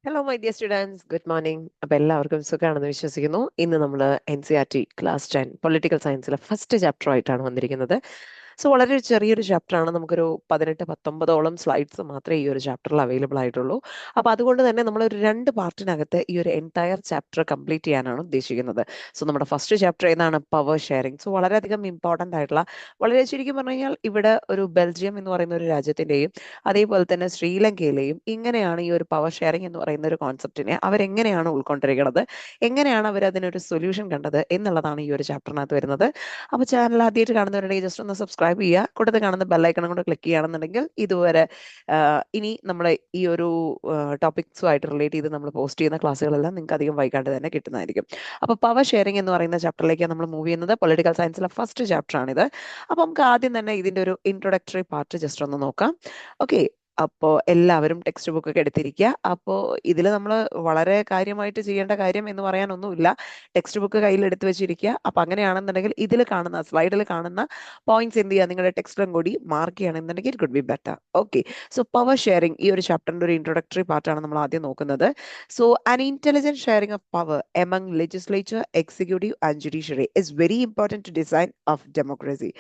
Hello my dear students, good morning. അപ്പോൾ എല്ലാവർക്കും സുഖമാണെന്ന് വിശ്വസിക്കുന്നു. ഇന്ന് നമ്മൾ NCERT ക്ലാസ് 10 പൊളിറ്റിക്കൽ സയൻസിലെ ഫസ്റ്റ് ചാപ്റ്റർ ആയിട്ടാണ് വന്നിരിക്കുന്നത്. സോ വളരെ ചെറിയൊരു ചാപ്റ്ററാണ്. നമുക്കൊരു 18-19ഓളം സ്ലൈഡ്സ് മാത്രമേ ഈ ഒരു ചാപ്റ്ററിൽ അവൈലബിൾ ആയിട്ടുള്ളൂ. അപ്പോൾ അതുകൊണ്ട് തന്നെ നമ്മൾ ഒരു 2 പാർട്ടിനകത്ത് ഈ ഒരു എൻറ്റയർ ചാപ്റ്റർ കംപ്ലീറ്റ് ചെയ്യാനാണ് ഉദ്ദേശിക്കുന്നത്. സോ നമ്മുടെ ഫസ്റ്റ് ചാപ്റ്റർ ഏതാണ്? Power sharing. സോ വളരെയധികം ഇമ്പോർട്ടൻ്റ് ആയിട്ടുള്ള, വളരെ ശരിക്കും പറഞ്ഞു കഴിഞ്ഞാൽ ഇവിടെ ഒരു ബെൽജിയം എന്ന് പറയുന്ന ഒരു രാജ്യത്തിൻ്റെയും അതേപോലെ തന്നെ ശ്രീലങ്കയിലെയും ഇങ്ങനെയാണ് ഈ ഒരു പവർ ഷെയറിംഗ് എന്ന് പറയുന്ന ഒരു കോൺസെപ്റ്റിനെ അവരെങ്ങനെയാണ് ഉൾക്കൊണ്ടിരിക്കുന്നത്, എങ്ങനെയാണ് അവർ അതിനൊരു സൊല്യൂഷൻ കണ്ടത് എന്നുള്ളതാണ് ഈ ഒരു ചാപ്റ്ററിനകത്ത് വരുന്നത്. അപ്പോൾ ചാനൽ ആദ്യമായിട്ട് കാണുന്നവരുണ്ടെങ്കിൽ ജസ്റ്റ് ഒന്ന് സബ്സ്ക്രൈബ് ചെയ്യുക, കൂട്ടത്തിൽ കാണുന്ന ബെല്ലൈക്കണം കൊണ്ട് ക്ലിക്ക് ചെയ്യുകയാണെന്നുണ്ടെങ്കിൽ ഇതുവരെ ഇനി നമ്മൾ ഈ ഒരു ടോപ്പിക്സുമായിട്ട് റിലേറ്റ് ചെയ്ത് നമ്മൾ പോസ്റ്റ് ചെയ്യുന്ന ക്ലാസ്സുകളെല്ലാം നിങ്ങൾക്ക് അധികം വൈകാണ്ട് തന്നെ കിട്ടുന്നതായിരിക്കും. അപ്പോൾ പവർ ഷെയറിംഗ് എന്ന് പറയുന്ന ചാപ്റ്ററിലേക്ക് നമ്മൾ മൂവ് ചെയ്യുന്നത്. പൊളിറ്റിക്കൽ സയൻസിലെ ഫസ്റ്റ് ചാപ്റ്റർ ആണിത്. അപ്പോൾ നമുക്ക് ആദ്യം തന്നെ ഇതിൻ്റെ ഒരു ഇൻട്രൊഡക്ടറി പാർട്ട് ജസ്റ്റ് ഒന്ന് നോക്കാം. ഓക്കെ, അപ്പോൾ എല്ലാവരും ടെക്സ്റ്റ് ബുക്ക് ഒക്കെ എടുത്തിരിക്കുക. അപ്പോൾ ഇതിൽ നമ്മൾ വളരെ കാര്യമായിട്ട് ചെയ്യേണ്ട കാര്യം എന്ന് പറയാനൊന്നുമില്ല. ടെക്സ്റ്റ് ബുക്ക് കയ്യിൽ എടുത്ത് വെച്ചിരിക്കുക. അപ്പോൾ അങ്ങനെയാണെന്നുണ്ടെങ്കിൽ ഇതിൽ കാണുന്ന സ്ലൈഡിൽ കാണുന്ന പോയിന്റ്സ് എന്ത് ചെയ്യുക, നിങ്ങളുടെ ടെക്സ്റ്റിലും കൂടി മാർക്ക് ചെയ്യണമെന്നുണ്ടെങ്കിൽ it could be better. Okay, so power sharing ഈ ഒരു ചാപ്റ്ററിന്റെ ഒരു ഇൻട്രൊഡക്ടറി പാർട്ടാണ് നമ്മൾ ആദ്യം നോക്കുന്നത്. So an intelligent sharing of power among legislature, executive and judiciary is very important to design of democracy.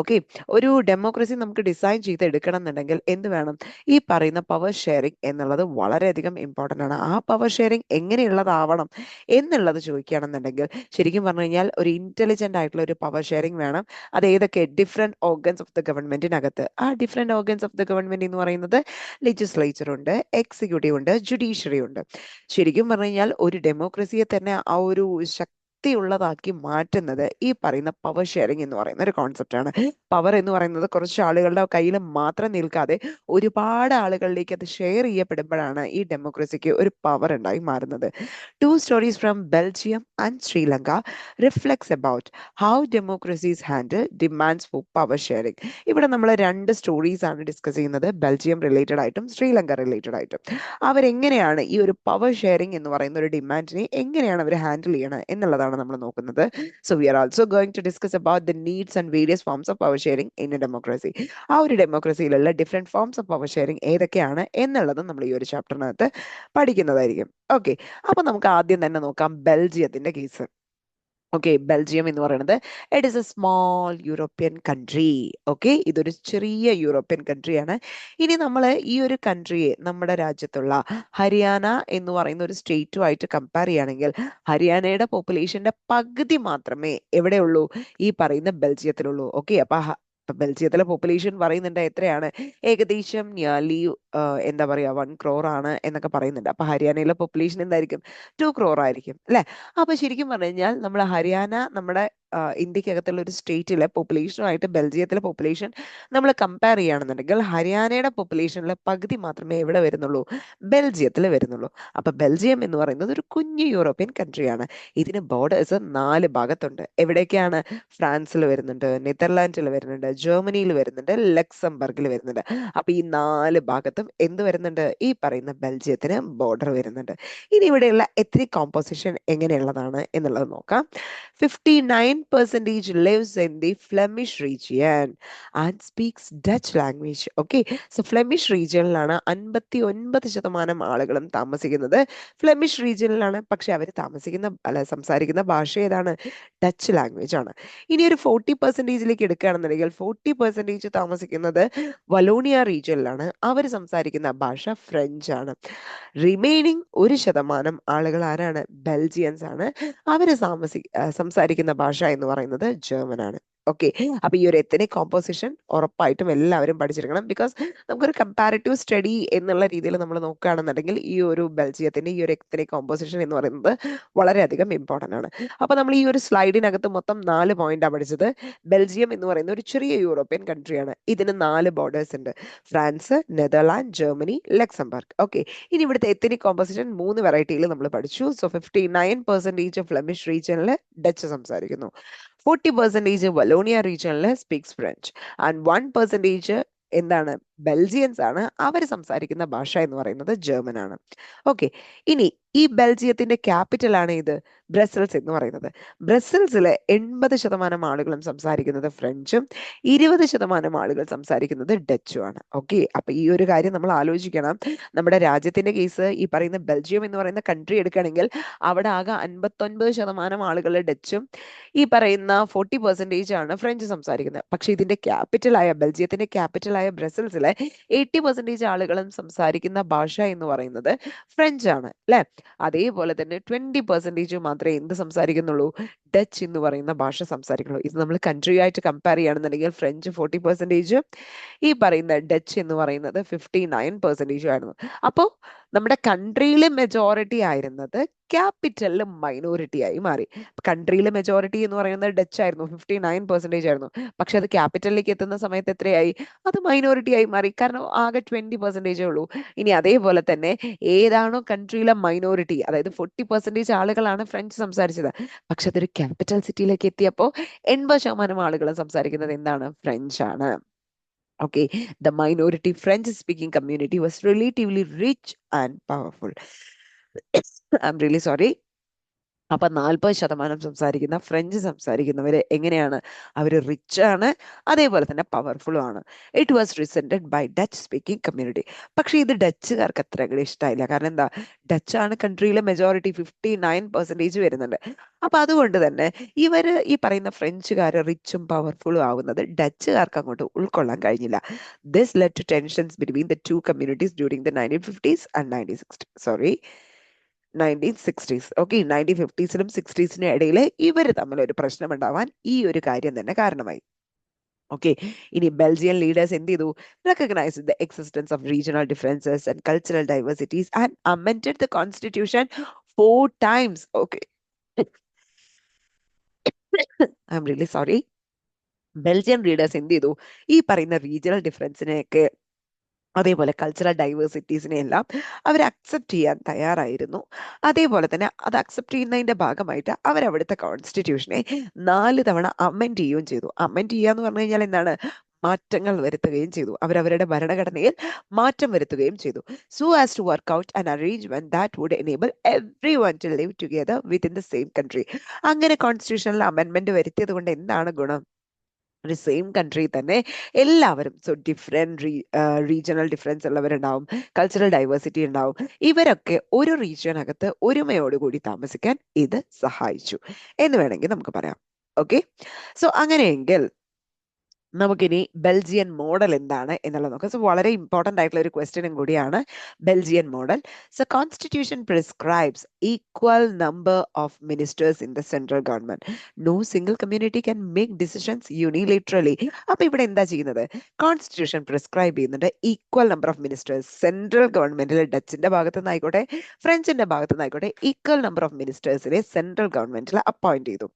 Okay, ഒരു ഡെമോക്രസി നമുക്ക് ഡിസൈൻ ചെയ്ത് എടുക്കണം എന്നുണ്ടെങ്കിൽ എന്ത് വേണം? ഈ പറയുന്ന പവർ ഷെയറിംഗ് എന്നുള്ളത് വളരെയധികം ഇമ്പോർട്ടൻ്റ് ആണ്. ആ പവർ ഷെയറിംഗ് എങ്ങനെയുള്ളതാവണം എന്നുള്ളത് ചോദിക്കുകയാണെന്നുണ്ടെങ്കിൽ ശരിക്കും പറഞ്ഞു കഴിഞ്ഞാൽ ഒരു ഇന്റലിജന്റ് ആയിട്ടുള്ള ഒരു പവർ ഷെയറിംഗ് വേണം. അത് ഏതൊക്കെ? ഡിഫറെന്റ് ഓർഗൻസ് ഓഫ് ദ ഗവൺമെന്റിനകത്ത്. ആ different organs of the government എന്ന് പറയുന്നത് ലെജിസ്ലേച്ചർ ഉണ്ട്, എക്സിക്യൂട്ടീവ് ഉണ്ട്, ജുഡീഷ്യറി ഉണ്ട്. ശരിക്കും പറഞ്ഞു കഴിഞ്ഞാൽ ഒരു ഡെമോക്രസിയെ തന്നെ ആ ഒരു ശക്തിയുള്ളതാക്കി മാറ്റുന്നത് ഈ പറയുന്ന പവർ ഷെയറിംഗ് എന്ന് പറയുന്ന ഒരു കോൺസെപ്റ്റ് ആണ്. പവർ എന്ന് പറയുന്നത് കുറച്ച് ആളുകളുടെ കയ്യിൽ മാത്രം നിൽക്കാതെ ഒരുപാട് ആളുകളിലേക്ക് അത് ഷെയർ ചെയ്യപ്പെടുമ്പോഴാണ് ഈ ഡെമോക്രസിക്ക് ഒരു പവർ ഉണ്ടായി മാറുന്നത്. Two stories from Belgium and Sri Lanka reflects about how democracies handle demands for power sharing. ഇവിടെ നമ്മൾ 2 സ്റ്റോറീസ് ആണ് ഡിസ്കസ് ചെയ്യുന്നത്, ബെൽജിയം റിലേറ്റഡ് ആയിട്ടും ശ്രീലങ്ക റിലേറ്റഡ് ആയിട്ടും. അവരെങ്ങനെയാണ് ഈ ഒരു പവർ ഷെയറിംഗ് എന്ന് പറയുന്ന ഒരു ഡിമാൻഡിനെ എങ്ങനെയാണ് അവർ ഹാൻഡിൽ ചെയ്യണത് എന്നുള്ളതാണ് നമ്മൾ നോക്കുന്നത്. So we are also going to discuss about the needs and various forms of power sharing in a democracy. ആ ഒരു ഡെമോക്രസിയിലുള്ള different forms of power sharing ഏതൊക്കെയാണ് എന്നുള്ളതും നമ്മൾ ഈ ഒരു ചാപ്റ്ററിനകത്ത് പഠിക്കുന്നതായിരിക്കും. ഓക്കെ, അപ്പൊ നമുക്ക് ആദ്യം തന്നെ നോക്കാം ബെൽജിയത്തിന്റെ കേസ്. ഓക്കെ, ബെൽജിയം എന്ന് പറയുന്നത് it is A small European country. Okay, ഇതൊരു ചെറിയ യൂറോപ്യൻ കൺട്രിയാണ്. ഇനി നമ്മൾ ഈ ഒരു കൺട്രിയെ നമ്മുടെ രാജ്യത്തുള്ള ഹരിയാന എന്ന് പറയുന്ന ഒരു സ്റ്റേറ്റുമായിട്ട് കമ്പയർ ചെയ്യുകയാണെങ്കിൽ ഹരിയാനയുടെ പോപ്പുലേഷന്റെ പകുതി മാത്രമേ എവിടെയുള്ളൂ? ഈ പറയുന്ന ബെൽജിയത്തിലുള്ളൂ. ഓക്കെ, അപ്പൊ ബെൽജിയത്തിലെ പോപ്പുലേഷൻ പറയുന്നുണ്ട് എത്രയാണ്? ഏകദേശം നിയർലി എന്താ പറയാ 1 crore ആണ് എന്നൊക്കെ പറയുന്നുണ്ട്. അപ്പൊ ഹരിയാനയിലെ പോപ്പുലേഷൻ എന്തായിരിക്കും? 2 crore ആയിരിക്കും അല്ലെ? അപ്പൊ ശരിക്കും പറഞ്ഞു കഴിഞ്ഞാൽ നമ്മൾ ഹരിയാന നമ്മുടെ ഇന്ത്യക്കകത്തുള്ള ഒരു സ്റ്റേറ്റിലെ പോപ്പുലേഷനുമായിട്ട് ബെൽജിയത്തിലെ പോപ്പുലേഷൻ നമ്മൾ കമ്പയർ ചെയ്യുകയാണെന്നുണ്ടെങ്കിൽ ഹരിയാനയുടെ പോപ്പുലേഷനിലെ പകുതി മാത്രമേ എവിടെ വരുന്നുള്ളൂ? ബെൽജിയത്തിൽ വരുന്നുള്ളൂ. അപ്പൊ ബെൽജിയം എന്ന് പറയുന്നത് ഒരു കുഞ്ഞു യൂറോപ്യൻ കൺട്രിയാണ്. ഇതിന് ബോർഡേഴ്സ് 4 ഭാഗത്തുണ്ട്. എവിടേക്കാണ്? ഫ്രാൻസിൽ വരുന്നുണ്ട്, നെതർലാൻഡിൽ വരുന്നുണ്ട്, ജർമ്മനിയിൽ വരുന്നുണ്ട്, ലക്സംബർഗിൽ വരുന്നുണ്ട്. അപ്പൊ ഈ 4 ഭാഗത്തും എന്ത് വരുന്നുണ്ട്? ഈ പറയുന്ന ബെൽജിയത്തിന് ബോർഡർ വരുന്നുണ്ട്. ഇനി ഇവിടെയുള്ള എത്നിക് കോമ്പോസിഷൻ എങ്ങനെയുള്ളതാണ് എന്നുള്ളത് നോക്കാം. 59% lives in the Flemish region and speaks Dutch language. Okay, so Flemish regionിലാണ് 59% ആളുകളും താമസിക്കുന്നത്. ഫ്ലെമിഷ് റീജിയനിലാണ്, പക്ഷെ അവർ സംസാരിക്കുന്ന ഭാഷ ഏതാണ്? ഡച്ച് ലാംഗ്വേജ് ആണ്. ഇനി ഒരു 40%ലേക്ക് എടുക്കുകയാണെന്നുണ്ടെങ്കിൽ 40% താമസിക്കുന്നത് വലോണിയ റീജിയനിലാണ്. അവർ സംസാരിക്കുന്ന ഭാഷ ഫ്രഞ്ച് ആണ്. റിമൈനിങ് 1% ആളുകൾ ആരാണ്? ബെൽജിയൻസ് ആണ്. അവര് സംസാരിക്കുന്ന ഭാഷ എന്ന് പറയുന്നത് ജർമ്മൻ ആണ്. ഓക്കെ, അപ്പൊ ഈ ഒരു എത്തനിക് കോമ്പോസിഷൻ ഉറപ്പായിട്ടും എല്ലാവരും പഠിച്ചിരിക്കണം. ബിക്കോസ് നമുക്കൊരു കമ്പാരിറ്റീവ് സ്റ്റഡി എന്നുള്ള രീതിയിൽ നമ്മൾ നോക്കുകയാണെന്നുണ്ടെങ്കിൽ ഈ ഒരു ബെൽജിയത്തിന്റെ ഈ ഒരു എത്തനിക് കോമ്പോസിഷൻ എന്ന് പറയുന്നത് വളരെയധികം ഇമ്പോർട്ടന്റ് ആണ്. അപ്പൊ നമ്മൾ ഈ ഒരു സ്ലൈഡിനകത്ത് മൊത്തം 4 പോയിന്റാണ് പഠിച്ചത്. ബെൽജിയം എന്ന് പറയുന്ന ഒരു ചെറിയ യൂറോപ്യൻ കൺട്രിയാണ്. ഇതിന് 4 ബോർഡേഴ്സ് ഉണ്ട്: France, Netherland, Germany, Luxembourg. Okay, ഇനി ഇവിടുത്തെ എത്തനിക് കോമ്പോസിഷൻ 3 വെറൈറ്റിയിൽ നമ്മൾ പഠിച്ചു. സോ 59% ഫ്ലെമിഷ് റീജിയനിൽ ഡച്ച് സംസാരിക്കുന്നു, 40% വലോണിയ റീജിയനിൽ സ്പീക്സ് ഫ്രഞ്ച്, ആൻഡ് 1% എന്താണ്? ബെൽജിയൻസ് ആണ്. അവർ സംസാരിക്കുന്ന ഭാഷ എന്ന് പറയുന്നത് ജർമ്മൻ ആണ്. ഓക്കെ, ഇനി ഈ ബെൽജിയത്തിന്റെ ക്യാപിറ്റൽ ആണ് ഇത് ബ്രസൽസ് എന്ന് പറയുന്നത്. ബ്രസൽസിലെ 80% ആളുകളും സംസാരിക്കുന്നത് ഫ്രഞ്ചും 20% ആളുകൾ സംസാരിക്കുന്നത് ഡച്ചും ആണ്. ഓക്കെ, അപ്പൊ ഈ ഒരു കാര്യം നമ്മൾ ആലോചിക്കണം. നമ്മുടെ രാജ്യത്തിന്റെ കേസ് ഈ പറയുന്ന ബെൽജിയം എന്ന് പറയുന്ന കൺട്രി എടുക്കുകയാണെങ്കിൽ അവിടെ ആകെ 59% ആളുകൾ ഡച്ചും ഈ പറയുന്ന 40% ആണ് ഫ്രഞ്ച് സംസാരിക്കുന്നത്. പക്ഷെ ഇതിന്റെ ക്യാപിറ്റലായ ബെൽജിയത്തിന്റെ ക്യാപിറ്റലായ ബ്രസൽസിലെ 80% ആളുകളും സംസാരിക്കുന്ന ഭാഷ എന്ന് പറയുന്നത് ഫ്രഞ്ച് ആണ് അല്ലെ. അതേപോലെ തന്നെ 20% മാത്രമേ എന്ത് സംസാരിക്കുന്നുള്ളൂ, ഡച്ച് എന്ന് പറയുന്ന ഭാഷ സംസാരിക്കുള്ളൂ. ഇത് നമ്മൾ കൺട്രി ആയിട്ട് കമ്പയർ ചെയ്യുകയാണെന്നുണ്ടെങ്കിൽ ഫ്രഞ്ച് 40%, ഈ പറയുന്ന ഡച്ച് എന്ന് പറയുന്നത് 59% ആയിരുന്നു. അപ്പോൾ നമ്മുടെ കൺട്രിയിലെ മെജോറിറ്റി ആയിരുന്നത് ക്യാപിറ്റലിൽ മൈനോറിറ്റി ആയി മാറി. കൺട്രിയിലെ മെജോറിറ്റി എന്ന് പറയുന്നത് ഡച്ച് ആയിരുന്നു, 59% ആയിരുന്നു. പക്ഷെ അത് ക്യാപിറ്റലിലേക്ക് എത്തുന്ന സമയത്ത് എത്രയായി, അത് മൈനോറിറ്റി ആയി മാറി. കാരണം ആകെ 20% ഉള്ളൂ. ഇനി അതേപോലെ തന്നെ ഏതാണോ കൺട്രിയിലെ മൈനോറിറ്റി, അതായത് 40% ആളുകളാണ് ഫ്രഞ്ച് സംസാരിച്ചത്, പക്ഷെ അതൊരു ക്യാപിറ്റൽ സിറ്റിയിലേക്ക് എത്തിയപ്പോൾ 80% ആളുകൾ സംസാരിക്കുന്നത് എന്താണ്, ഫ്രഞ്ച് ആണ്. Okay, the minority French speaking community was relatively rich and powerful. I'm really sorry. അപ്പൊ 40% സംസാരിക്കുന്ന ഫ്രഞ്ച് സംസാരിക്കുന്നവര് എങ്ങനെയാണ്, അവര് റിച്ച് ആണ്, അതേപോലെ തന്നെ പവർഫുള്ളും ആണ്. It was resented by Dutch speaking community. പക്ഷെ ഇത് ഡച്ചുകാർക്ക് അത്ര അങ്ങട് ഇഷ്ടമായില്ല. കാരണം എന്താ, ഡച്ച് ആണ് കൺട്രിയിലെ മെജോറിറ്റി, 59% വരുന്നുണ്ട്. അപ്പൊ അതുകൊണ്ട് തന്നെ ഇവര് ഈ പറയുന്ന ഫ്രഞ്ചുകാര് റിച്ചും പവർഫുള്ളും ആവുന്നത് ഡച്ചുകാർക്ക് അങ്ങോട്ട് ഉൾക്കൊള്ളാൻ കഴിഞ്ഞില്ല. This led to tensions between the two communities during the 1950s and 1960s. Okay, 1950സിലും 60സിനും ഇടയിൽ ഇവർ തമ്മിൽ ഒരു പ്രശ്നം ഉണ്ടാവാൻ ഈ ഒരു കാര്യം തന്നെ കാരണമായി. ഓക്കെ, ഇനി ബെൽജിയൻ ലീഡേഴ്സ് എന്ത് ചെയ്തു, recognise the existence of regional differences and cultural diversities and amended the constitution 4 times. Okay, I'm really sorry. Belgian leaders എന്ത് ചെയ്തു, ഈ പറയുന്ന റീജിയണൽ ഡിഫറൻസിനെയൊക്കെ അതേപോലെ കൾച്ചറൽ ഡൈവേഴ്സിറ്റീസിനെ എല്ലാം അവർ അക്സെപ്റ്റ് ചെയ്യാൻ തയ്യാറായിരുന്നു. അതേപോലെ തന്നെ അത് അക്സെപ്റ്റ് ചെയ്യുന്നതിന്റെ ഭാഗമായിട്ട് അവർ അവിടുത്തെ കോൺസ്റ്റിറ്റ്യൂഷനെ 4 തവണ അമെൻഡ് ചെയ്യുകയും ചെയ്തു. അമെൻഡ് ചെയ്യുക എന്ന് പറഞ്ഞു കഴിഞ്ഞാൽ എന്താണ്, മാറ്റങ്ങൾ വരുത്തുകയും ചെയ്തു. അവരവരുടെ ഭരണഘടനയിൽ മാറ്റം വരുത്തുകയും ചെയ്തു. So as to work out an arrangement that would enable everyone to live together within the same country. അങ്ങനെ കോൺസ്റ്റിറ്റ്യൂഷനിൽ അമെൻമെന്റ് വരുത്തിയത് കൊണ്ട് എന്താണ് ഗുണം, ഒരു സെയിം കൺട്രി തന്നെ എല്ലാവരും, സോ ഡിഫറെന്റ് റീജിയണൽ ഡിഫറൻസ് ഉള്ളവരുണ്ടാവും, കൾച്ചറൽ ഡൈവേഴ്സിറ്റി ഉണ്ടാവും, ഇവരൊക്കെ ഒരു റീജിയനകത്ത് ഒരുമയോടുകൂടി താമസിക്കാൻ ഇത് സഹായിച്ചു എന്ന് വേണമെങ്കിൽ നമുക്ക് പറയാം. ഓക്കെ, സോ അങ്ങനെയെങ്കിൽ നമുക്കിനി ബെൽജിയൻ മോഡൽ എന്താണ് എന്നുള്ളത് നോക്കാം. സോ വളരെ ഇമ്പോർട്ടന്റ് ആയിട്ടുള്ള ഒരു ക്വസ്റ്റ്യനും കൂടിയാണ് Belgian model. So constitution prescribes equal number of ministers in the central government. No single community can make decisions unilaterally. അപ്പൊ ഇവിടെ എന്താ ചെയ്യുന്നത്, കോൺസ്റ്റിറ്റ്യൂഷൻ പ്രിസ്ക്രൈബ് ചെയ്യുന്നുണ്ട് equal number of ministers. Central ഗവൺമെന്റിൽ ഡച്ചിന്റെ ഭാഗത്തു നിന്നായിക്കോട്ടെ ഫ്രഞ്ചിന്റെ ഭാഗത്തു നിന്നായിക്കോട്ടെ ഈക്വൽ നമ്പർ ഓഫ് മിനിസ്റ്റേഴ്സിനെ സെൻട്രൽ ഗവൺമെന്റിൽ അപ്പോയിന്റ് ചെയ്തു.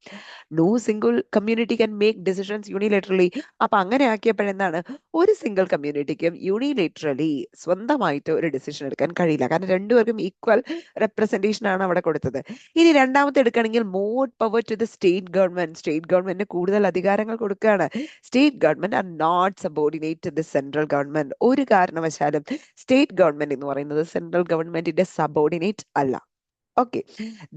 No single community can make decisions unilaterally. അപ്പൊ അങ്ങനെ ആക്കിയപ്പോഴെന്താണ്, ഒരു സിംഗിൾ കമ്മ്യൂണിറ്റിക്കും യൂണിലേറ്ററലി സ്വന്തമായിട്ട് ഒരു ഡിസിഷൻ എടുക്കാൻ കഴിയില്ല. കാരണം രണ്ടുപേർക്കും ഈക്വൽ റെപ്രസെന്റേഷൻ ആണ് അവിടെ കൊടുത്തത്. ഇനി രണ്ടാമത്തെ എടുക്കുകയാണെങ്കിൽ more power to the state government. State ഗവൺമെന്റിന് കൂടുതൽ അധികാരങ്ങൾ കൊടുക്കുകയാണ്. State government are not subordinate to the central government. ഒരു കാരണവശാലും സ്റ്റേറ്റ് ഗവൺമെന്റ് എന്ന് പറയുന്നത് സെൻട്രൽ ഗവൺമെന്റിന്റെ സബോർഡിനേറ്റ് അല്ല. Okay,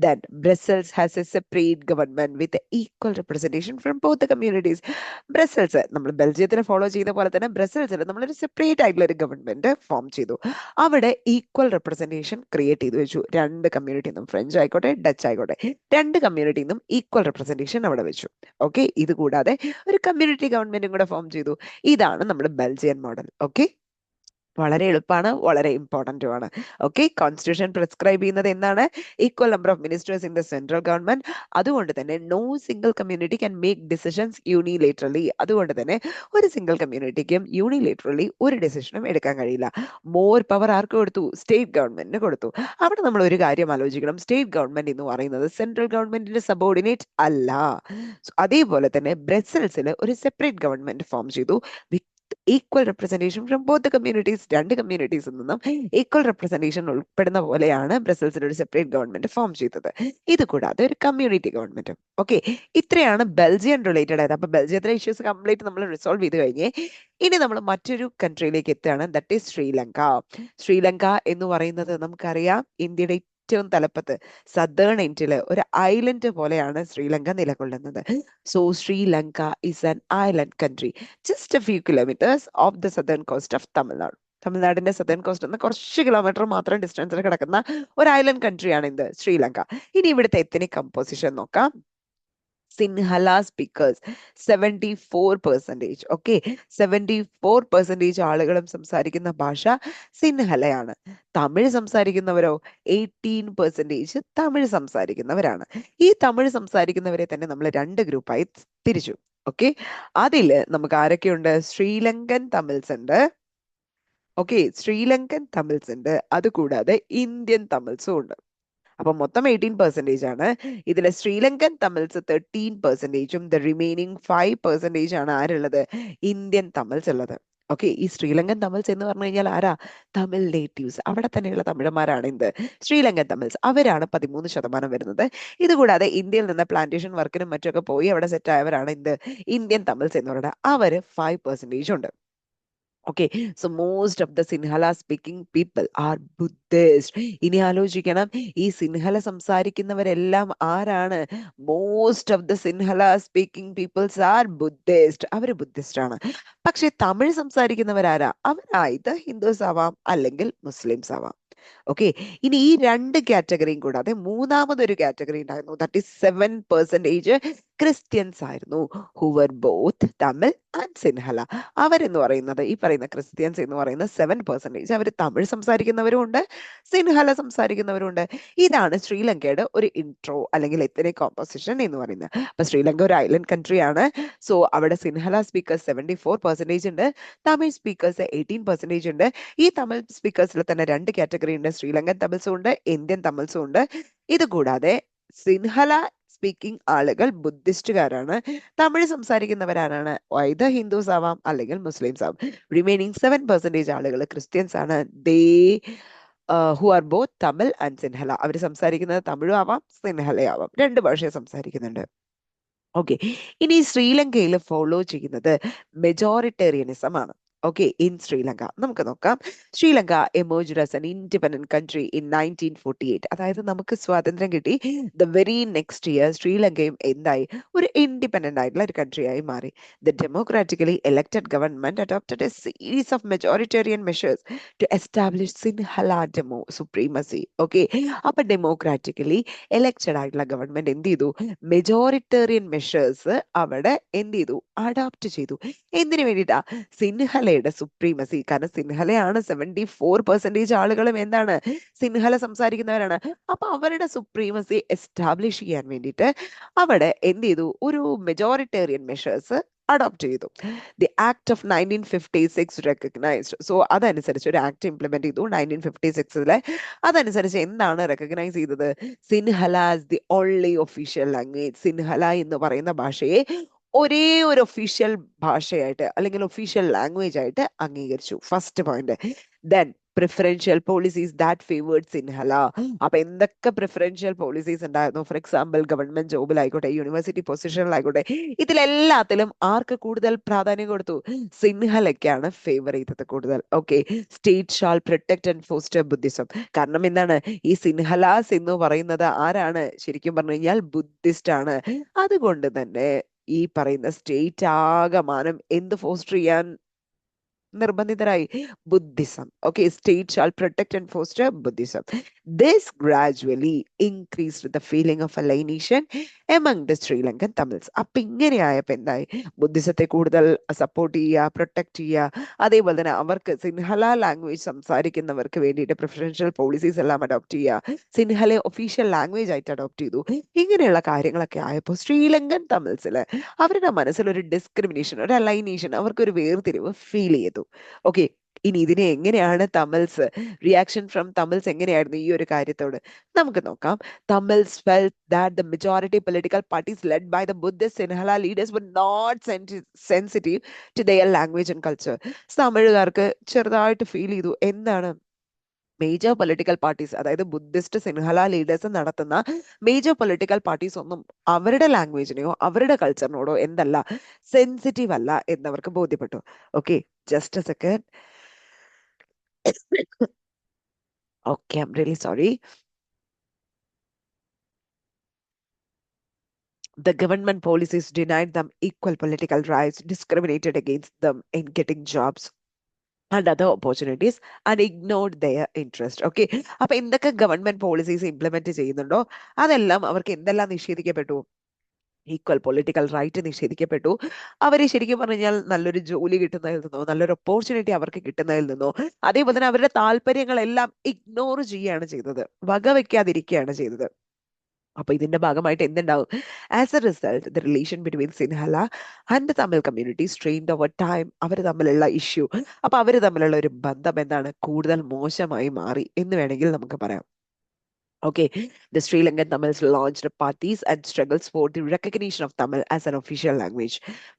then Brussels has a separate government with equal representation from both the communities. Brussels നമ്മൾ ബെൽജിയത്തിനെ ഫോളോ ചെയ്ത പോലെ തന്നെ ബ്രസൽസിൽ നമ്മളൊരു സെപ്പറേറ്റ് ആയിട്ടുള്ള ഒരു ഗവൺമെന്റ് ഫോം ചെയ്തു. അവിടെ ഈക്വൽ റെപ്രസെന്റേഷൻ ക്രിയേറ്റ് ചെയ്തു വെച്ചു. രണ്ട് കമ്മ്യൂണിറ്റി നിന്നും, ഫ്രഞ്ച് ആയിക്കോട്ടെ ഡച്ച് ആയിക്കോട്ടെ, രണ്ട് കമ്മ്യൂണിറ്റി നിന്നും ഈക്വൽ റെപ്രസെന്റേഷൻ അവിടെ വെച്ചു. ഓക്കെ, ഇത് കൂടാതെ ഒരു കമ്മ്യൂണിറ്റി ഗവൺമെന്റും കൂടെ ഫോം ചെയ്തു. ഇതാണ് നമ്മുടെ ബെൽജിയൻ മോഡൽ. ഓക്കെ, വളരെ എളുപ്പമാണ്, വളരെ ഇമ്പോർട്ടന്റും ആണ്. ഓക്കെ, കോൺസ്റ്റിറ്റ്യൂഷൻ പ്രിസ്ക്രൈബ് ചെയ്യുന്നത് എന്താണ്, equal number of ministers in the central government. അതുകൊണ്ട് തന്നെ no single community can make decisions unilaterally. അതുകൊണ്ട് തന്നെ ഒരു സിംഗിൾ കമ്മ്യൂണിറ്റിക്കും യൂണിലേറ്ററലി ഒരു ഡിസിഷനും എടുക്കാൻ കഴിയില്ല. മോർ പവർ ആർക്ക് കൊടുത്തു, സ്റ്റേറ്റ് ഗവൺമെന്റിന് കൊടുത്തു. അവിടെ നമ്മൾ ഒരു കാര്യം ആലോചിക്കണം, സ്റ്റേറ്റ് ഗവൺമെന്റ് എന്ന് പറയുന്നത് സെൻട്രൽ ഗവൺമെന്റിന്റെ സബോർഡിനേറ്റ് അല്ല. അതേപോലെ തന്നെ ബ്രസൽസിൽ ഒരു സെപ്പറേറ്റ് ഗവൺമെന്റ് ഫോം ചെയ്തു equal representation from both the communities, രണ്ട് കമ്മ്യൂണിറ്റീസിൽ നിന്നും ഈക്വൽ റെപ്രസെന്റേഷൻ ഉൾപ്പെടുന്ന പോലെയാണ് ബ്രസൽസിൽ ഒരു സെപ്പറേറ്റ് ഗവൺമെന്റ് ഫോം ചെയ്തത്. ഇത് കൂടാതെ ഒരു കമ്മ്യൂണിറ്റി ഗവൺമെന്റും. ഓക്കെ, ഇത്രയാണ് ബെൽജിയം റിലേറ്റഡ് ആയത്. അപ്പൊ ബെൽജിയത്തിലെ ഇഷ്യൂസ് കംപ്ലീറ്റ് നമ്മൾ റിസോൾവ് ചെയ്ത് കഴിഞ്ഞ് ഇനി നമ്മൾ മറ്റൊരു കൺട്രിയിലേക്ക് എത്തുകയാണ്. That is Sri Lanka. ശ്രീലങ്ക എന്ന് പറയുന്നത് നമുക്കറിയാം ഇന്ത്യയുടെ ഏറ്റവും തലപ്പത്ത് സദേൺ എൻഡില് ഒരു ഐലൻഡ് പോലെയാണ് ശ്രീലങ്ക നിലകൊള്ളുന്നത്. So Sri Lanka is an island country just A few kilometres of the southern cost of Tamil Nadu. തമിഴ്നാടിന്റെ സദേൺ കോസ്റ്റ് നിന്ന് കുറച്ച് കിലോമീറ്റർ മാത്രം ഡിസ്റ്റൻസിൽ കിടക്കുന്ന ഒരു ഐലൻഡ് കൺട്രിയാണ് ഇത് ശ്രീലങ്ക. ഇനി ഇവിടുത്തെ എത്നിക് കമ്പോസിഷൻ നോക്കാം. സിൻഹല സ്പീക്കേഴ്സ് 74%. ഓക്കെ, 74% ആളുകളും സംസാരിക്കുന്ന ഭാഷ സിൻഹലയാണ്. തമിഴ് സംസാരിക്കുന്നവരോ 18% തമിഴ് സംസാരിക്കുന്നവരാണ്. ഈ തമിഴ് സംസാരിക്കുന്നവരെ തന്നെ നമ്മൾ രണ്ട് ഗ്രൂപ്പായി തിരിച്ചു. ഓക്കെ, അതില് നമുക്ക് ആരൊക്കെയുണ്ട്? ശ്രീലങ്കൻ തമിഴ്സ് ഉണ്ട്. ഓക്കെ, ശ്രീലങ്കൻ തമിഴ്സ് ഉണ്ട്. അതുകൂടാതെ ഇന്ത്യൻ തമിഴ്സും ഉണ്ട്. അപ്പൊ മൊത്തം 18% ആണ്. ഇതിലെ ശ്രീലങ്കൻ തമിഴ്സ് 13%ഉം ദ റിമൈനിങ് 5% ആണ് ആരുള്ളത്? ഇന്ത്യൻ തമിഴ്സ് ഉള്ളത്. ഓക്കെ, ഈ ശ്രീലങ്കൻ തമിഴ്സ് എന്ന് പറഞ്ഞു കഴിഞ്ഞാൽ ആരാ? തമിഴ് നേറ്റീവ്സ്, അവിടെ തന്നെയുള്ള തമിഴന്മാരാണ് എന്ത്? ശ്രീലങ്കൻ തമിഴ്സ്. അവരാണ് 13% വരുന്നത്. ഇതുകൂടാതെ ഇന്ത്യയിൽ നിന്ന് പ്ലാന്റേഷൻ വർക്കിനും മറ്റൊക്കെ പോയി അവിടെ സെറ്റ് ആയവരാണ് എന്ത്? ഇന്ത്യൻ തമിഴ്സ് എന്ന് പറയുന്നത്. അവര് 5% ഉണ്ട്. Okay, so most of the Sinhala speaking people are Buddhist. ഇനി ആലോചിക്കണം, ഈ സിൻഹല സംസാരിക്കുന്നവരെല്ലാം ആരാണ്? Most of the Sinhala speaking peoples are Buddhist. അവര് ബുദ്ധിസ്റ്റ് ആണ്. പക്ഷെ തമിഴ് സംസാരിക്കുന്നവരാരാ? അവരായത് ഹിന്ദുസ് ആവാം അല്ലെങ്കിൽ മുസ്ലിംസ് ആവാം. ഓക്കെ, ഇനി ഈ രണ്ട് കാറ്റഗറിയും കൂടാതെ മൂന്നാമതൊരു കാറ്റഗറി ഉണ്ടായിരുന്നു. ദാറ്റ് ഈസ് 7% ക്രിസ്ത്യൻസ് ആയിരുന്നു. ഹുവർ ബോത്ത് തമിഴ് ആൻഡ് സിൻഹല. അവരെന്ന് പറയുന്നത്, ഈ പറയുന്ന ക്രിസ്ത്യൻസ് എന്ന് പറയുന്ന 7%, അവർ തമിഴ് സംസാരിക്കുന്നവരും ഉണ്ട്, സിൻഹല സംസാരിക്കുന്നവരും ഉണ്ട്. ഇതാണ് ശ്രീലങ്കയുടെ ഒരു ഇൻട്രോ അല്ലെങ്കിൽ എത്നിക് കോമ്പോസിഷൻ എന്ന് പറയുന്നത്. അപ്പൊ ശ്രീലങ്ക ഒരു ഐലൻഡ് കൺട്രി ആണ്. സോ അവിടെ സിൻഹല സ്പീക്കേഴ്സ് 74% ഉണ്ട്, തമിഴ് സ്പീക്കേഴ്സ് 18% ഉണ്ട്. ഈ തമിഴ് സ്പീക്കേഴ്സിൽ തന്നെ രണ്ട് കാറ്റഗറി ഉണ്ട്. ശ്രീലങ്കൻ തമിഴ്സും ഉണ്ട്, ഇന്ത്യൻ തമിഴ്സും ഉണ്ട്. ഇത് കൂടാതെ സിൻഹല സ്പീക്കിംഗ് ആളുകൾ ബുദ്ധിസ്റ്റുകാരാണ്. തമിഴ് സംസാരിക്കുന്നവരാണ് ഇത് ഹിന്ദുസ് ആവാം അല്ലെങ്കിൽ മുസ്ലിംസ് ആവാം. റിമൈനിങ് 7% ആളുകൾ ക്രിസ്ത്യൻസ് ആണ്. They who are both Tamil and Sinhala. അവർ സംസാരിക്കുന്നത് തമിഴും ആവാം സിൻഹല ആവാം, രണ്ട് ഭാഷയെ സംസാരിക്കുന്നുണ്ട്. ഓക്കെ, ഇനി ശ്രീലങ്കയിൽ ഫോളോ ചെയ്യുന്നത് മെജോറിറ്റേറിയനിസം ആണ്. ഓക്കെ, ഇൻ ശ്രീലങ്ക നമുക്ക് നോക്കാം. Sri Lanka emerged as an independent country in 1948. അതായത് നമുക്ക് സ്വാതന്ത്ര്യം കിട്ടി ദ വെരി നെക്സ്റ്റ് ഇയർ ശ്രീലങ്കയും എന്തായി? ഒരു ഇൻഡിപെൻഡന്റ് ആയിട്ടുള്ള ഒരു കൺട്രി ആയി മാറി. The democratically elected government adopted a series of majoritarian measures to establish Sinhala demo supremacy. Okay, അപ്പൊ ഡെമോക്രാറ്റിക്കലി എലക്റ്റഡ് ആയിട്ടുള്ള ഗവൺമെന്റ് എന്ത് ചെയ്തു? മെജോറിറ്റേറിയൻ മെഷേഴ്സ് അവിടെ എന്ത് ചെയ്തു? അഡോപ്റ്റ് ചെയ്തു. എന്തിനു വേണ്ടിയിട്ടാ? സിൻഹലയുടെ സുപ്രീമസി. കാരണം സിൻഹലയാണ് 74% ആളുകളും എന്താണ്? സിൻഹല സംസാരിക്കുന്നവരാണ്. അപ്പൊ അവരുടെ സുപ്രീമസി എസ്റ്റാബ്ലിഷ് ചെയ്യാൻ വേണ്ടിയിട്ട് അവിടെ എന്ത് ചെയ്തു? ഒരു മെജോറിറ്റേറിയൻ മെഷേഴ്സ് അഡോപ്റ്റ് ചെയ്തു. The act of 1956 recognised. So അതനുസരിച്ച് ഒരു ആക്ട് ഇംപ്ലിമെന്റ് ചെയ്തു 1956. അതനുസരിച്ച് എന്താണ് റെക്കഗ്നൈസ് ചെയ്തത്? Sinhala as the only official language. Sinhala എന്ന് പറയുന്ന ഭാഷയെ ഒരേ ഒരു ഒഫീഷ്യൽ ഭാഷയായിട്ട് അല്ലെങ്കിൽ ഒഫീഷ്യൽ ലാംഗ്വേജ് ആയിട്ട് അംഗീകരിച്ചു. First point. Then preferential policies that favoured Sinhala. അപ്പൊ എന്തൊക്കെ പ്രിഫറൻഷ്യൽ പോളിസീസ് ഉണ്ടായിരുന്നു? ഫോർ എക്സാമ്പിൾ ഗവൺമെന്റ് ജോബിലായിക്കോട്ടെ, യൂണിവേഴ്സിറ്റി പൊസിഷനിലായിക്കോട്ടെ, ഇതിലെല്ലാത്തിലും ആർക്ക് കൂടുതൽ പ്രാധാന്യം കൊടുത്തു? സിൻഹലയ്ക്കാണ് ഫേവർ ചെയ്തത് കൂടുതൽ. Okay, state shall protect and foster Buddhism. കാരണം എന്താണ്? ഈ സിൻഹലാസ് എന്ന് പറയുന്നത് ആരാണ്? ശരിക്കും പറഞ്ഞു കഴിഞ്ഞാൽ ബുദ്ധിസ്റ്റ് ആണ്. അതുകൊണ്ട് തന്നെ ഈ പറയുന്ന സ്റ്റേറ്റ് ആകമാനം എന്ത് ഫോസ്റ്റർ ചെയ്യാൻ നിർബന്ധിതരായി? Buddhism. Okay, state shall protect and foster Buddhism. This gradually increased the feeling of alienation among the Sri Lankan Tamils. അപ്പൊ ഇങ്ങനെയായപ്പോ എന്തായി? ബുദ്ധിസത്തെ കൂടുതൽ സപ്പോർട്ട് ചെയ്യുക, പ്രൊട്ടക്ട് ചെയ്യുക, അതേപോലെ തന്നെ അവർക്ക് സിൻഹല ലാംഗ്വേജ് സംസാരിക്കുന്നവർക്ക് വേണ്ടിയിട്ട് പ്രിഫറൻഷ്യൽ പോളിസീസ് എല്ലാം അഡോപ്റ്റ് ചെയ്യുക, സിൻഹലെ ഒഫീഷ്യൽ ലാംഗ്വേജ് ആയിട്ട് അഡോപ്റ്റ് ചെയ്തു. ഇങ്ങനെയുള്ള കാര്യങ്ങളൊക്കെ ആയപ്പോൾ ശ്രീലങ്കൻ തമിഴ്സില് അവരുടെ മനസ്സിൽ ഒരു ഡിസ്ക്രിമിനേഷൻ, ഒരു അലൈനേഷൻ, അവർക്കൊരു വേർതിരിവ് ഫീൽ ചെയ്തു. ഓക്കെ, ഇനി ഇതിനെ എങ്ങനെയാണ് തമിഴ്സ് റിയാക്ഷൻ ഫ്രം തമിഴ്സ് എങ്ങനെയായിരുന്നു ഈ ഒരു കാര്യത്തോട് നമുക്ക് നോക്കാം. Tamils felt that the majority political parties led by the Buddhist Sinhala leaders were not sensitive to their language and culture. തമിഴുകാർക്ക് ചെറുതായിട്ട് ഫീൽ ചെയ്തു എന്താണ് മേജർ പൊളിറ്റിക്കൽ പാർട്ടീസ്, അതായത് ബുദ്ധിസ്റ്റ് സിൻഹല ലീഡേഴ്സ് നടത്തുന്ന മേജർ പൊളിറ്റിക്കൽ പാർട്ടീസ് ഒന്നും അവരുടെ ലാംഗ്വേജിനെയോ അവരുടെ കൾച്ചറിനോടോ എന്തല്ല, സെൻസിറ്റീവ് അല്ല എന്നവർക്ക് ബോധ്യപ്പെട്ടു. Okay, just A second. Okay, I'm really sorry. The government policies denied them equal political rights, discriminated against them in getting jobs and other opportunities, and ignored their interest. Okay, അപ്പൊ എന്തൊക്കെ government policies implement ചെയ്യുന്നുണ്ടോ അതെല്ലാം അവർക്ക് എന്തെല്ലാം നിഷേധിക്കപ്പെട്ടു? Equal political right നിഷേധിക്കപ്പെട്ടു. അവരെ ശരിക്കും പറഞ്ഞാൽ നല്ലൊരു ജോലി കിട്ടുന്നതിൽ നിന്നോ നല്ലൊരു ഓപ്പർച്യൂണിറ്റി അവർക്ക് കിട്ടുന്നതിൽ നിന്നോ അതേപോലെ തന്നെ അവരുടെ താല്പര്യങ്ങളെല്ലാം ഇഗ്നോർ ചെയ്യുകയാണ് ചെയ്തത്, വകവെക്കാതിരിക്കുകയാണ് ചെയ്തത്. അപ്പൊ ഇതിന്റെ ഭാഗമായിട്ട് എന്തുണ്ടാവും? As a result the relation between Sinhala and the Tamil community strained over time. അവർ തമ്മിലുള്ള ഇഷ്യൂ, അപ്പൊ അവർ തമ്മിലുള്ള ഒരു ബന്ധം എന്താണ്, കൂടുതൽ മോശമായി മാറി എന്ന് വേണമെങ്കിൽ നമുക്ക് പറയാം. Okay, the Sri Lankan Tamils launched parties and struggles for the recognition of Tamil as an official language,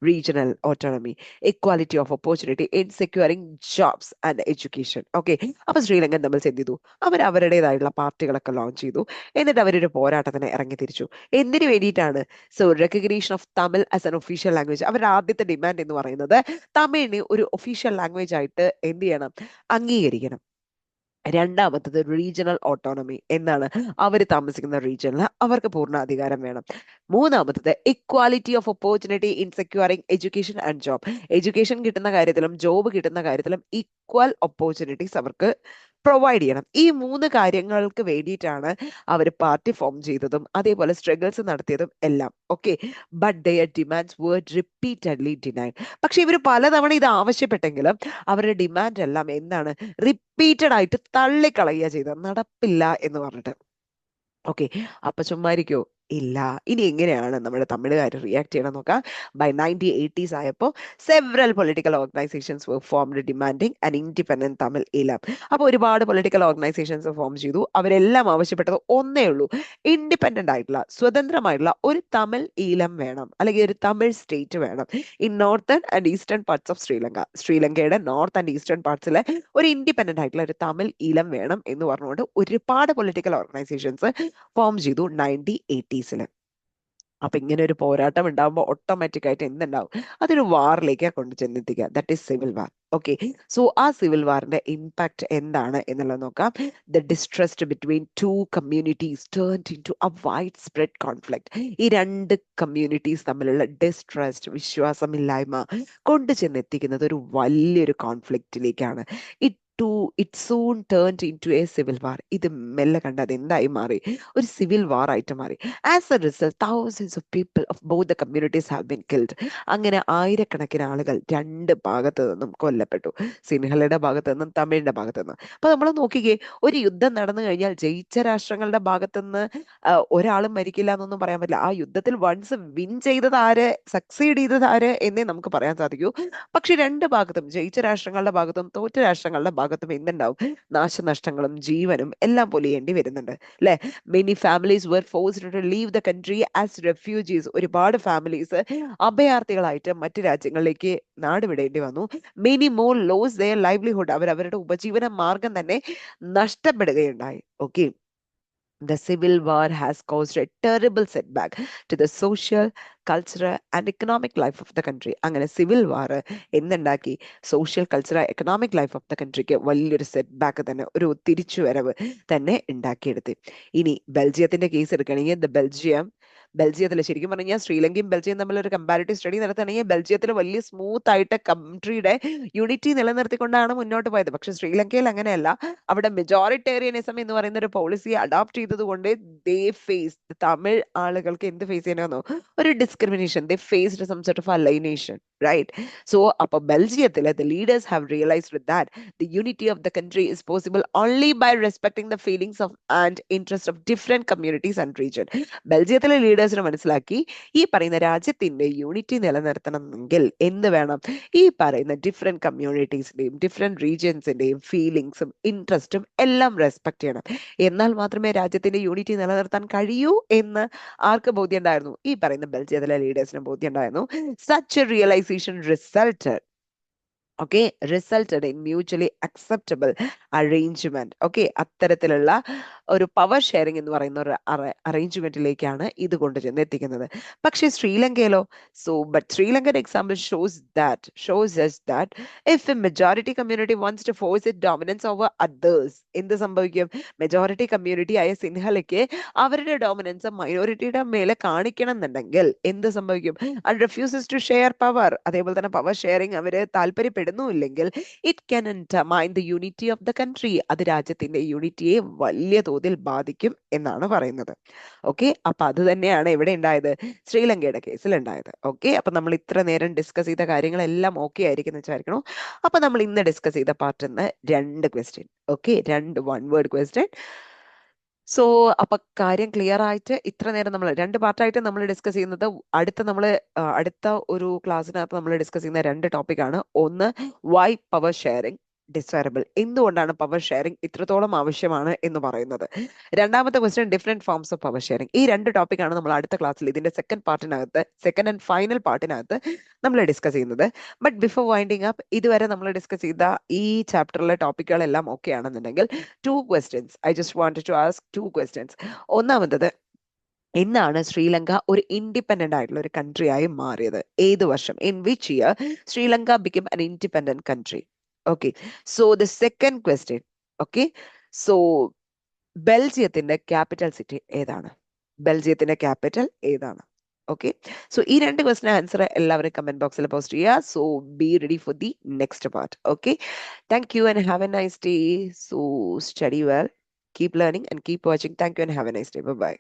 regional autonomy, equality of opportunity in securing jobs and education. Okay, അപ്പൊ ശ്രീലങ്കൻ തമിഴ്സ് എന്ത് ചെയ്തു? അവർ അവരുടേതായിട്ടുള്ള പാർട്ടികളൊക്കെ ലോഞ്ച് ചെയ്തു. എന്നിട്ട് അവരൊരു പോരാട്ടത്തിന് ഇറങ്ങി തിരിച്ചു. എന്തിനു വേണ്ടിയിട്ടാണ്? So recognition of Tamil as an official language. അവരുടെ ആദ്യത്തെ ഡിമാൻഡ് എന്ന് പറയുന്നത് തമിഴിനെ ഒരു ഒഫീഷ്യൽ ലാംഗ്വേജ് ആയിട്ട് എന്ത് ചെയ്യണം, അംഗീകരിക്കണം. രണ്ടാമത്തത് റീജിയണൽ ഓട്ടോണമി, എന്നാണ് അവർ താമസിക്കുന്ന റീജിയനിൽ അവർക്ക് പൂർണ്ണ അധികാരം വേണം. മൂന്നാമത്തത് equality of opportunity in securing education and job. Education കിട്ടുന്ന കാര്യത്തിലും ജോബ് കിട്ടുന്ന കാര്യത്തിലും ഈക്വൽ ഓപ്പർച്യൂണിറ്റീസ് അവർക്ക് പ്രൊവൈഡ് ചെയ്യണം. ഈ മൂന്ന് കാര്യങ്ങൾക്ക് വേണ്ടിയിട്ടാണ് അവർ പാർട്ടി ഫോം ചെയ്തതും അതേപോലെ സ്ട്രഗിൾസ് നടത്തിയതും എല്ലാം. Okay, but their demands were repeatedly denied. പക്ഷെ ഇവർ പലതവണ ഇത് ആവശ്യപ്പെട്ടെങ്കിലും അവരുടെ ഡിമാൻഡ് എല്ലാം എന്താണ്, റിപ്പീറ്റഡ് ആയിട്ട് തള്ളിക്കളയുക ചെയ്തത്, നടപ്പില്ല എന്ന് പറഞ്ഞിട്ട്. ഓക്കെ, അപ്പൊ ചുമ്മാരിക്കോ? ഇല്ല. ഇനി എങ്ങനെയാണ് നമ്മുടെ തമിഴുകാർ റിയാക്ട് ചെയ്യണം നോക്കാം. ബൈ 1980s ആയപ്പോൾ several political organisations were formed demanding an independent Tamil Eelam. അപ്പോൾ ഒരുപാട് പൊളിറ്റിക്കൽ ഓർഗനൈസേഷൻസ് ഫോം ചെയ്തു. അവരെല്ലാം ആവശ്യപ്പെട്ടത് ഒന്നേ ഉള്ളൂ, ഇൻഡിപെൻഡന്റ് ആയിട്ടുള്ള സ്വതന്ത്രമായിട്ടുള്ള ഒരു തമിഴ് ഈലം വേണം, അല്ലെങ്കിൽ ഒരു തമിഴ് സ്റ്റേറ്റ് വേണം in northern and eastern parts of Sri Lanka. ശ്രീലങ്കയുടെ നോർത്ത് ആൻഡ് ഈസ്റ്റേൺ പാർട്സിലെ ഒരു ഇൻഡിപെൻഡന്റ് ആയിട്ടുള്ള ഒരു തമിഴ് ഈലം വേണം എന്ന് പറഞ്ഞുകൊണ്ട് ഒരുപാട് പൊളിറ്റിക്കൽ ഓർഗനൈസേഷൻസ് ഫോം ചെയ്തു 1980s. അപ്പൊ ഇങ്ങനെ ഒരു പോരാട്ടം ഉണ്ടാകുമ്പോൾ ഓട്ടോമാറ്റിക് ആയിട്ട് എന്തുണ്ടാവും, അതൊരു വാറിലേക്ക് കൊണ്ട് ചെന്നെത്തിക്കുക, that is civil war. Okay, so ആ സിവിൽ വാറിന്റെ ഇമ്പാക്ട് എന്താണ് എന്നുള്ളത് നോക്കാം. The distrust between two communities turned into a widespread conflict. ഈ രണ്ട് കമ്മ്യൂണിറ്റീസ് തമ്മിലുള്ള ഡിസ്ട്രസ്റ്റ്, വിശ്വാസമില്ലായ്മ കൊണ്ട് ചെന്നെത്തിക്കുന്നത് ഒരു വലിയൊരു കോൺഫ്ലിക്റ്റിലേക്കാണ്. It soon turned into a civil war. ഇത് മെല്ലെ കണ്ട് അത് എന്തായി മാറി, ഒരു സിവിൽ വാർ ആയിട്ട് മാറി. As a result thousands of people of both the communities have been killed. അങ്ങനെ ആയിരക്കണക്കിന് ആളുകൾ രണ്ട് ഭാഗത്ത് നിന്നും കൊല്ലപ്പെട്ടു, സിൻഹലയുടെ ഭാഗത്ത് നിന്നും തമിഴിന്റെ ഭാഗത്ത് നിന്നും. അപ്പൊ നമ്മൾ നോക്കിക്കേ, ഒരു യുദ്ധം നടന്നു കഴിഞ്ഞാൽ ജയിച്ച രാഷ്ട്രങ്ങളുടെ ഭാഗത്ത് നിന്ന് ഒരാളും മരിക്കില്ല എന്നൊന്നും പറയാൻ പറ്റില്ല. ആ യുദ്ധത്തിൽ വൺസ് വിൻ ചെയ്തത് ആര്, സക്സീഡ് ചെയ്തത് ആര് എന്നേ നമുക്ക് പറയാൻ സാധിക്കൂ. പക്ഷെ രണ്ട് ഭാഗത്തും, ജയിച്ച രാഷ്ട്രങ്ങളുടെ ഭാഗത്തും തോറ്റ രാഷ്ട്രങ്ങളുടെ ഭാഗത്തും എന്തുണ്ടാവും, നാശനഷ്ടങ്ങളും ജീവനും എല്ലാം പൊലിയേണ്ടി വരുന്നുണ്ട് അല്ലെ. Many families were forced to leave the country as refugees. ഒരുപാട് ഫാമിലീസ് അഭയാർത്ഥികളായിട്ട് മറ്റു രാജ്യങ്ങളിലേക്ക് നാടുവിടേണ്ടി വന്നു. Many more loss their livelihood. അവരുടെ ഉപജീവന മാർഗം തന്നെ നഷ്ടപ്പെടുകയുണ്ടായി. Okay, the civil war has caused a terrible setback to the social, cultural and economic life of the country. അങ്ങനെ സിവിൽ വാർ എന്തുണ്ടാക്കി, social cultural economic life of the കൺട്രിക്ക് വലിയൊരു set back തന്നെ, ഒരു തിരിച്ചുവരവ് തന്നെ ഉണ്ടാക്കിയെടുത്ത്. ഇനി ബെൽജിയത്തിന്റെ കേസ് എടുക്കുകയാണെങ്കിൽ ബെൽജിയത്തിൽ ശരിക്കും പറഞ്ഞാൽ ശ്രീലങ്കയും ബെൽജിയം തമ്മിൽ ഒരു കമ്പാരിറ്റീവ് സ്റ്റഡി നടത്തുകയാണെങ്കിൽ ബെൽജിയത്തിൽ വലിയ സ്മൂത്ത് ആയിട്ട് കൺട്രിയുടെ യൂണിറ്റി നിലനിർത്തിക്കൊണ്ടാണ് മുന്നോട്ട് പോയത്. പക്ഷെ ശ്രീലങ്കയിൽ അങ്ങനെയല്ല. അവിടെ മെജോറിറ്റേറിയനിസം എന്ന് പറയുന്ന ഒരു പോളിസി അഡോപ്റ്റ് ചെയ്തത് കൊണ്ട് ദേ ഫേസ്, തമിഴ് ആളുകൾക്ക് എന്ത് ഫേസ് ചെയ്യണമെന്നോ, ഒരു discrimination. They faced some sort of alienation, right? So അപ്പൊ ബെൽജിയത്തിൽ the leaders have realized that the unity of the country is possible only by respecting the feelings of and interest of different communities and region. ബെൽജിയത്തിലെ leaders ലീഡേഴ്സിന് മനസ്സിലാക്കി ഈ പറയുന്ന രാജ്യത്തിന്റെ unity നിലനിർത്തണമെങ്കിൽ എന്ത് വേണം, ഈ പറയുന്ന ഡിഫറെന്റ് കമ്മ്യൂണിറ്റീസിന്റെയും ഡിഫറെന്റ് റീജിയൻസിന്റെയും ഫീലിങ്സും ഇൻട്രസ്റ്റും എല്ലാം റെസ്പെക്ട് ചെയ്യണം. എന്നാൽ മാത്രമേ രാജ്യത്തിന്റെ യൂണിറ്റി നിലനിർത്താൻ കഴിയൂ എന്ന് ആർക്ക് ബോധ്യം ഉണ്ടായിരുന്നു? ഈ പറയുന്ന ബെൽജിയത്തിലെ ലീഡേഴ്സിന് ബോധ്യം ഉണ്ടായിരുന്നു. Such a realisation resulted in mutually acceptable arrangement. അത്തരത്തിലുള്ള ഒരു പവർ ഷെയറിംഗ് എന്ന് പറയുന്ന ഒരു അറേഞ്ച്മെന്റിലേക്കാണ് ഇത് കൊണ്ടുചെന്ന് എത്തിക്കുന്നത്. പക്ഷേ ശ്രീലങ്കയിലോ? But Sri Lankan example shows us that if a majority community wants to force its dominance over others, എന്ത് സംഭവിക്കും? മെജോറിറ്റി കമ്മ്യൂണിറ്റി ആയ സിൻഹലയ്ക്ക് അവരുടെ ഡോമിനൻസ് മൈനോറിറ്റിയുടെ മേലെ കാണിക്കണം എന്നുണ്ടെങ്കിൽ എന്ത് സംഭവിക്കും? And refuses to share power. അതേപോലെ തന്നെ പവർ ഷെയറിംഗ് അവര് താല്പര്യപ്പെടുന്നുമില്ലെങ്കിൽ it can undermine the unity of the country. അത് രാജ്യത്തിന്റെ യൂണിറ്റിയെ വലിയ തോതിൽ ബാധിക്കും എന്നാണ് പറയുന്നത്. അപ്പൊ അത് തന്നെയാണ് ഇവിടെ ഉണ്ടായത്, ശ്രീലങ്കയുടെ കേസിൽ ഉണ്ടായത്. അപ്പൊ നമ്മൾ ഇത്ര നേരം ഡിസ്കസ് ചെയ്ത കാര്യങ്ങളെല്ലാം ഓക്കെ ആയിരിക്കും എന്ന് വിചാരിക്കണം. അപ്പൊ നമ്മൾ ഇന്ന് ഡിസ്കസ് ചെയ്ത പാർട്ടിൽ നിന്ന് 2 ക്വസ്റ്റ്യൻ, രണ്ട് 1 വേർഡ് ക്വസ്റ്റ്യൻ. സോ അപ്പൊ കാര്യം ക്ലിയർ ആയിട്ട് ഇത്ര നേരം നമ്മൾ 2 പാർട്ടായിട്ട് നമ്മൾ ഡിസ്കസ് ചെയ്യുന്നത്. അടുത്ത ഒരു ക്ലാസ്സിനകത്ത് നമ്മൾ ഡിസ്കസ് ചെയ്യുന്ന 2 ടോപ്പിക്കാണ്. ഒന്ന്, വൈ പവർ ഷെയറിംഗ് ഡിസൈറബിൾ, എന്തുകൊണ്ടാണ് പവർ ഷെയറിംഗ് ഇത്രത്തോളം ആവശ്യമാണ് എന്ന് പറയുന്നത്. രണ്ടാമത്തെ question, different forms of power sharing. ഈ 2 ടോപ്പിക്കാണ് നമ്മൾ അടുത്ത ക്ലാസ്സിൽ ഇതിന്റെ സെക്കൻഡ് ആൻഡ് ഫൈനൽ പാർട്ടിനകത്ത് നമ്മൾ ഡിസ്കസ് ചെയ്യുന്നത്. ബട്ട് ബിഫോർ വൈൻഡിങ് അപ്പ്, ഇതുവരെ നമ്മൾ ഡിസ്കസ് ചെയ്ത ഈ ചാപ്റ്ററിലെ ടോപ്പിക്കുകളെല്ലാം ഓക്കെ ആണെന്നുണ്ടെങ്കിൽ 2 questions. I just wanted to ask 2 questions. ഒന്നാമത്തത്, എന്നാണ് ശ്രീലങ്ക ഒരു ഇൻഡിപെൻഡന്റ് ആയിട്ടുള്ള ഒരു കൺട്രി ആയി മാറിയത്? ഏത് വർഷം? In which year Sri Lanka became an independent country? So the second question, so ബെൽജിയത്തിന്റെ ക്യാപിറ്റൽ സിറ്റി ഏതാണ്? ബെൽജിയത്തിന്റെ ക്യാപിറ്റൽ ഏതാണ്? സോ ഈ 2 ക്വസ്റ്റിന് ആൻസർ എല്ലാവരും കമന്റ് ബോക്സിൽ പോസ്റ്റ് ചെയ്യുക. So be ready for the next part. Thank you and have a nice day. So study well, keep learning and keep watching. Thank you and have a nice day. Bye bye.